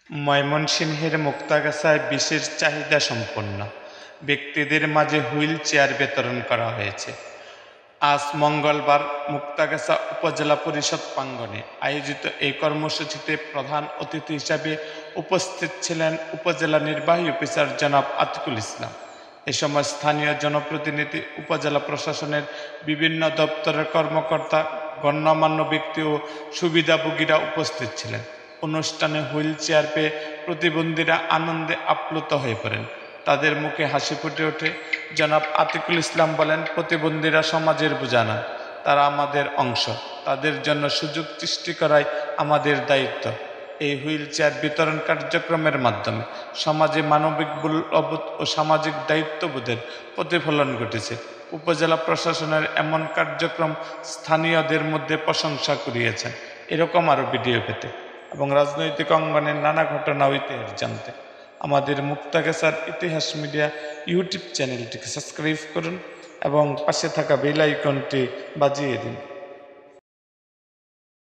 ময়মনসিংহের মুক্তাগাছায় বিশেষ চাহিদা সম্পন্ন ব্যক্তিদের মাঝে হুইল চেয়ার বিতরণ করা হয়েছে। আজ মঙ্গলবার মুক্তাগাছা উপজেলা পরিষদ প্রাঙ্গণে আয়োজিত এই কর্মসূচিতে প্রধান অতিথি হিসাবে উপস্থিত ছিলেন উপজেলা নির্বাহী অফিসার জনাব আতিকুল ইসলাম। এ সময় স্থানীয় জনপ্রতিনিধি, উপজেলা প্রশাসনের বিভিন্ন দপ্তরের কর্মকর্তা, গণ্যমান্য ব্যক্তি ও সুবিধাভোগীরা উপস্থিত ছিলেন। অনুষ্ঠানে হুইল চেয়ার পেয়ে প্রতিবন্ধীরা আনন্দে আপ্লুত হয়ে পড়েন। তাদের মুখে হাসি ফুটে ওঠে। জনাব আতিকুল ইসলাম বলেন, প্রতিবন্ধীরা সমাজের বোঝা নয়, তারা আমাদের অংশ। তাদের জন্য সুযোগ সৃষ্টি করাই আমাদের দায়িত্ব। এই হুইল চেয়ার বিতরণ কার্যক্রমের মাধ্যমে সমাজে মানবিক মূল্যবোধ ও সামাজিক দায়িত্ববোধের প্রতিফলন ঘটেছে। উপজেলা প্রশাসনের এমন কার্যক্রম স্থানীয়দের মধ্যে প্রশংসা কুড়িয়েছেন। এরকম আরও ভিডিও পেতে এবং রাজনৈতিক অঙ্গনের নানা ঘটনা ও ইতিহাস জানতে আমাদের মুক্তাগাছার ইতিহাস মিডিয়া ইউটিউব চ্যানেলটিকে সাবস্ক্রাইব করুন এবং পাশে থাকা বেল আইকনটি বাজিয়ে দিন।